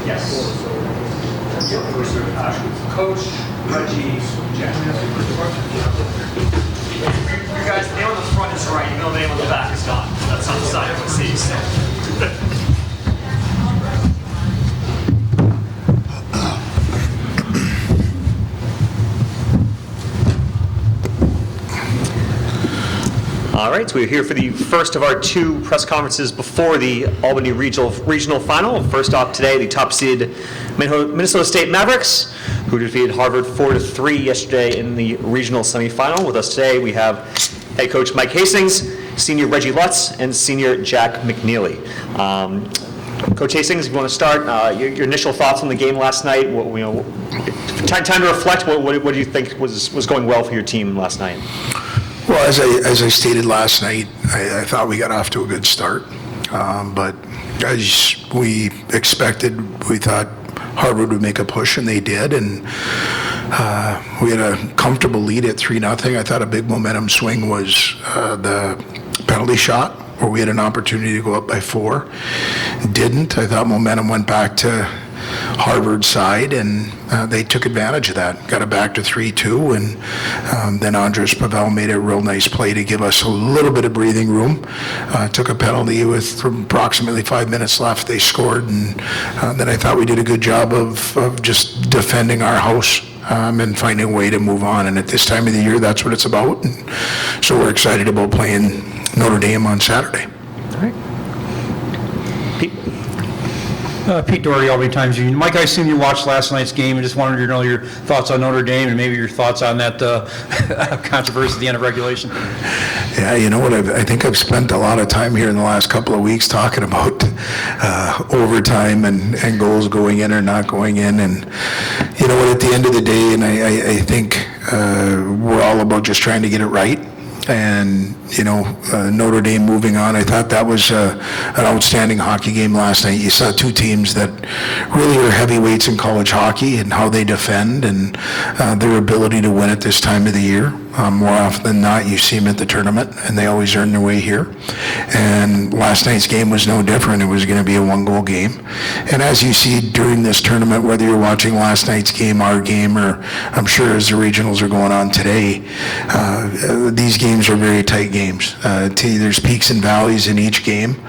Yes. Coach, Reggie, Jack. You guys, the name on the front is right, even though the name on the back is gone. That's on the side of the seats. All right, so we're here for the first of our two press conferences before the Albany Regional Final. First off today, the top-seeded Minnesota State Mavericks, who defeated Harvard 4-3 yesterday in the regional semifinal. With us today, we have head coach Mike Hastings, senior Reggie Lutz, and senior Jack McNeely. Coach Hastings, if you want to start, your initial thoughts on the game last night. Time to reflect. What do you think was going well for your team last night? Well, as I stated last night, I thought we got off to a good start. But as we expected, we thought Harvard would make a push, and they did. And we had a comfortable lead at 3-0. I thought a big momentum swing was the penalty shot, where we had an opportunity to go up by 4. Didn't. I thought momentum went back to Harvard's side, and they took advantage of that. Got it back to 3-2, and then Andres Pavel made a real nice play to give us a little bit of breathing room. Took a penalty with approximately 5 minutes left. They scored, and then I thought we did a good job of just defending our house and finding a way to move on. And at this time of the year, that's what it's about. And so we're excited about playing Notre Dame on Saturday. All right. Pete? Pete Doherty, Albany Times Union. Mike, I assume you watched last night's game and just wanted to know your thoughts on Notre Dame and maybe your thoughts on that controversy at the end of regulation. Yeah, you know what? I think I've spent a lot of time here in the last couple of weeks talking about overtime and goals going in or not going in. And you know what? At the end of the day, and I think we're all about just trying to get it right. And, you know, Notre Dame moving on, I thought that was an outstanding hockey game last night. You saw two teams that really are heavyweights in college hockey and how they defend and their ability to win at this time of the year. More often than not, you see them at the tournament, and they always earn their way here. And last night's game was no different. It was going to be a one-goal game. And as you see during this tournament, whether you're watching last night's game, our game, or I'm sure as the regionals are going on today, these games are very tight games. There's peaks and valleys in each game.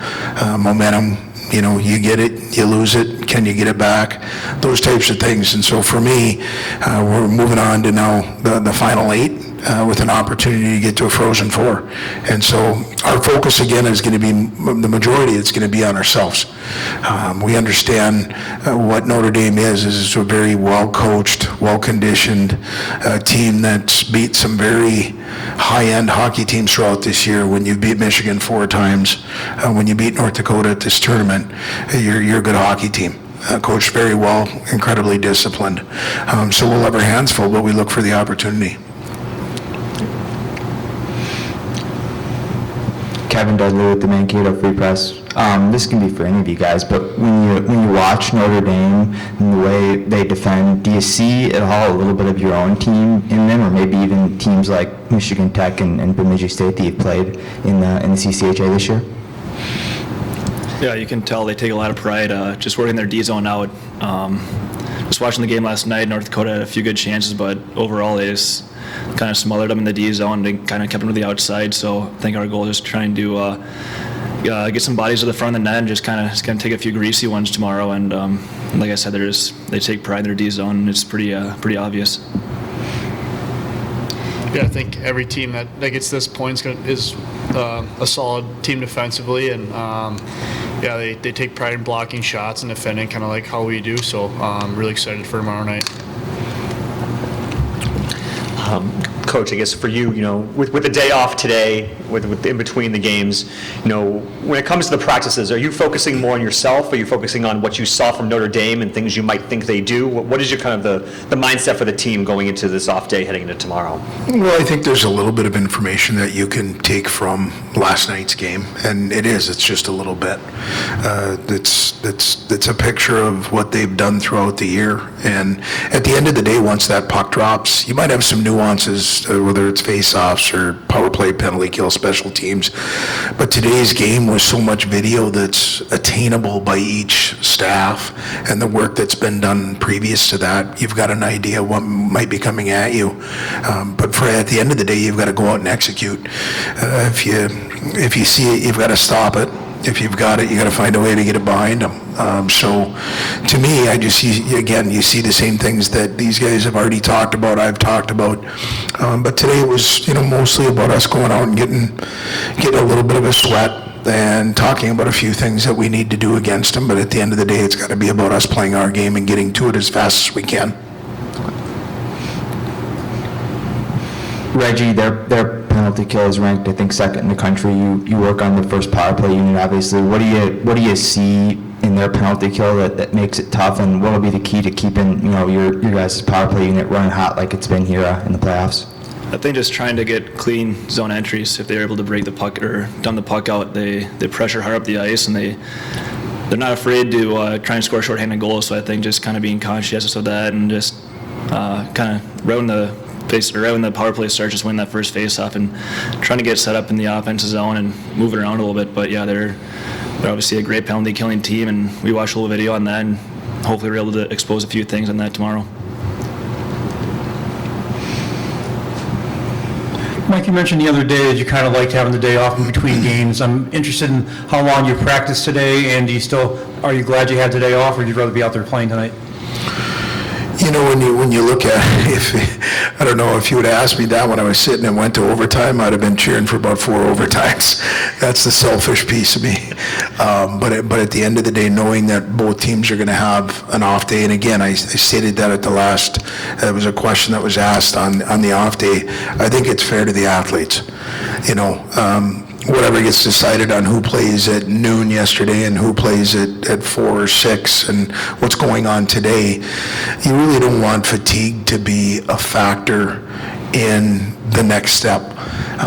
Momentum, you know, you get it, you lose it, can you get it back? Those types of things. And so for me, we're moving on to now the final 8 with an opportunity to get to a Frozen 4. And so our focus again is going to be, the majority, it's going to be on ourselves. We understand what Notre Dame is it's a very well-coached, well-conditioned team that's beat some very high-end hockey teams throughout this year. When you beat Michigan 4 times, when you beat North Dakota at this tournament, you're a good hockey team. Coached very well, incredibly disciplined. So we'll have our hands full, but we look for the opportunity. Kevin Dudley with the Mankato Free Press. This can be for any of you guys, but when you watch Notre Dame and the way they defend, do you see at all a little bit of your own team in them, or maybe even teams like Michigan Tech and Bemidji State that you've played in the CCHA this year? Yeah, you can tell they take a lot of pride just working their D zone out. Just watching the game last night, North Dakota had a few good chances, but overall they just kind of smothered them in the D zone and kind of kept them to the outside. So I think our goal is trying to get some bodies to the front of the net and just kind of take a few greasy ones tomorrow. And like I said, they take pride in their D zone, and it's pretty obvious. Yeah, I think every team that gets to this point is a solid team defensively, and they take pride in blocking shots and defending, kind of like how we do. So I'm really excited for tomorrow night. Coach, I guess for you, you know, with the day off today, with in between the games, you know, when it comes to the practices, are you focusing more on yourself? Are you focusing on what you saw from Notre Dame and things you might think they do? What is your kind of the mindset for the team going into this off day, heading into tomorrow? Well, I think there's a little bit of information that you can take from last night's game, and it's just a little bit. It's a picture of what they've done throughout the year, and at the end of the day, once that puck drops, you might have some nuances plays, whether it's face-offs or power play, penalty kill, special teams. But today's game was so much video that's attainable by each staff, and the work that's been done previous to that, you've got an idea what might be coming at you. But at the end of the day, you've got to go out and execute. If you see it, you've got to stop it. If you've got it, you got to find a way to get it behind them. So, to me, I just see, again, you see the same things that these guys have already talked about, I've talked about. But today it was, mostly about us going out and getting a little bit of a sweat and talking about a few things that we need to do against them. But at the end of the day, it's got to be about us playing our game and getting to it as fast as we can. Reggie, their penalty kill is ranked, I think, second in the country. You work on the first power play unit, obviously. What do you see in their penalty kill that makes it tough, and what will be the key to keeping your guys' power play unit running hot like it's been here in the playoffs? I think just trying to get clean zone entries. If they're able to break the puck or dump the puck out, they pressure hard up the ice, and they're not afraid to try and score shorthanded goals. So I think just kind of being conscious of that and just kind of right when the power play starts, just winning that first face-off and trying to get set up in the offensive zone and move it around a little bit. But yeah, they're obviously a great penalty killing team, and we watched a little video on that, and hopefully we're able to expose a few things on that tomorrow. Mike, you mentioned the other day that you kind of liked having the day off in between games. I'm interested in how long you practiced today, and are you glad you had the day off, or would you rather be out there playing tonight? When you look at I don't know, if you would have asked me that when I was sitting and went to overtime, I'd have been cheering for about 4 overtimes. That's the selfish piece of me. But at the end of the day, knowing that both teams are going to have an off day, and again, I stated that at the last, it was a question that was asked on the off day. I think it's fair to the athletes. Whatever gets decided on who plays at noon yesterday and who plays at 4 or 6 and what's going on today, you really don't want fatigue to be a factor in the next step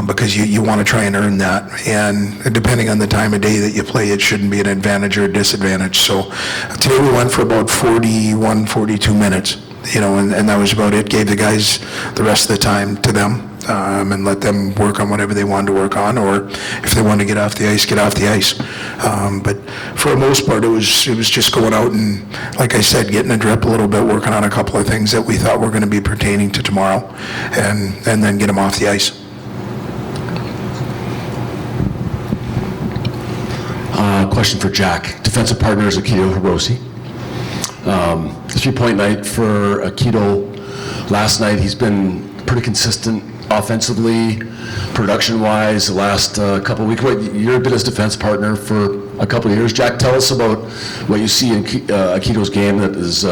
because you want to try and earn that. And depending on the time of day that you play, it shouldn't be an advantage or a disadvantage. So today we went for about 41, 42 minutes, and that was about it. Gave the guys the rest of the time to them. And let them work on whatever they wanted to work on, or if they wanted to get off the ice, get off the ice. But for the most part, it was just going out and, like I said, getting a drip a little bit, working on a couple of things that we thought were going to be pertaining to tomorrow, and then get them off the ice. Question for Jack. Defensive partner is Akito Hiroshi. 3-point night for Akito. Last night, he's been pretty consistent offensively, production-wise, the last couple of weeks. You've been his defense partner for a couple of years. Jack, tell us about what you see in Akito's game that is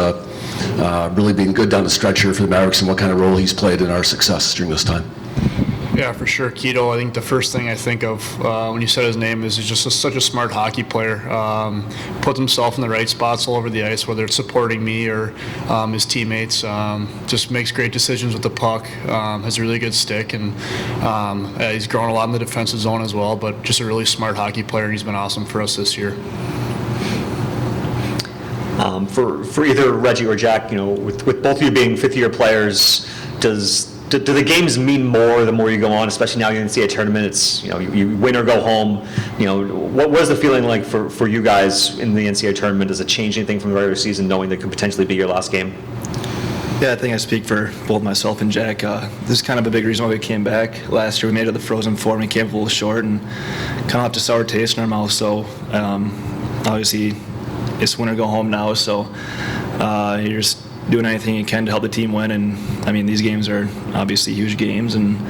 really being good down the stretch here for the Mavericks, and what kind of role he's played in our success during this time. Yeah, for sure. Keto, I think the first thing I think of when you said his name is he's just such a smart hockey player. Puts himself in the right spots all over the ice, whether it's supporting me or his teammates. Just makes great decisions with the puck. Has a really good stick, and he's grown a lot in the defensive zone as well, but just a really smart hockey player, and he's been awesome for us this year. For either Reggie or Jack, with both of you being fifth-year players, do the games mean more the more you go on, especially now in the NCAA tournament? It's, you win or go home. What was the feeling like for you guys in the NCAA tournament? Does it change anything from the regular season, knowing that could potentially be your last game? Yeah, I think I speak for both myself and Jack. This is kind of a big reason why we came back. Last year we made it to the Frozen Four and we came up a little short and kind of left a sour taste in our mouth. So obviously it's win or go home now. So you're just doing anything you can to help the team win. And I mean, these games are obviously huge games. And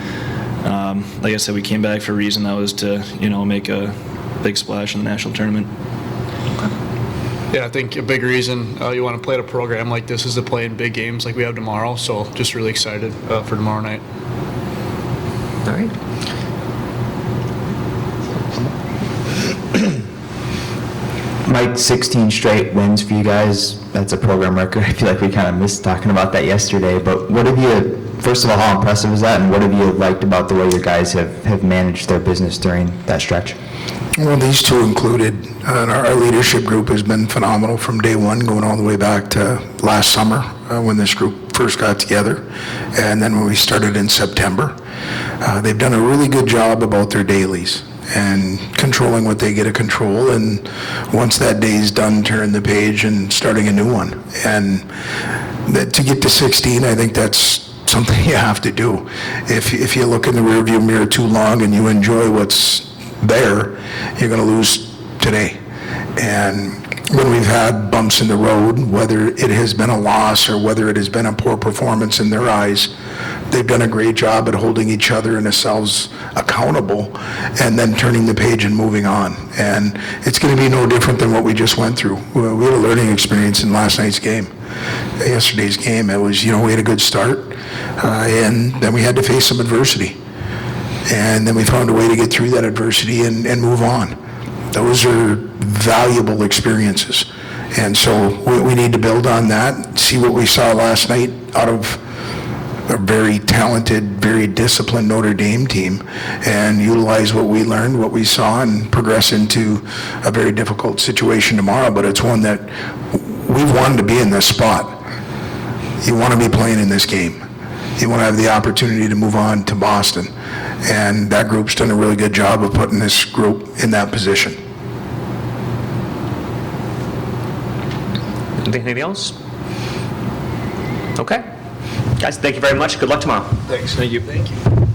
like I said, we came back for a reason. That was to make a big splash in the national tournament. Yeah, I think a big reason you want to play at a program like this is to play in big games like we have tomorrow. So just really excited for tomorrow night. All right. Mike, 16 straight wins for you guys. That's a program record. I feel like we kind of missed talking about that yesterday. But what have you, first of all, how impressive is that? And what have you liked about the way your guys have managed their business during that stretch? Well, these two included, and our leadership group has been phenomenal from day one, going all the way back to last summer when this group first got together, and then when we started in September. They've done a really good job about their dailies and controlling what they get to control, and once that day's done, turning the page and starting a new one. And to get to 16, I think that's something you have to do. If you look in the rearview mirror too long and you enjoy what's there, you're going to lose today. And when we've had bumps in the road, whether it has been a loss or whether it has been a poor performance in their eyes, they've done a great job at holding each other and themselves accountable and then turning the page and moving on. And it's going to be no different than what we just went through. We had a learning experience in yesterday's game. It was, we had a good start, and then we had to face some adversity. And then we found a way to get through that adversity and move on. Those are valuable experiences. And so we need to build on that, see what we saw last night out of a very talented, very disciplined Notre Dame team, and utilize what we learned, what we saw, and progress into a very difficult situation tomorrow. But it's one that we've wanted to be in this spot. You want to be playing in this game. You want to have the opportunity to move on to Boston. And that group's done a really good job of putting this group in that position. Anything else? Okay. Guys, thank you very much. Good luck tomorrow. Thanks. Thank you. Thank you.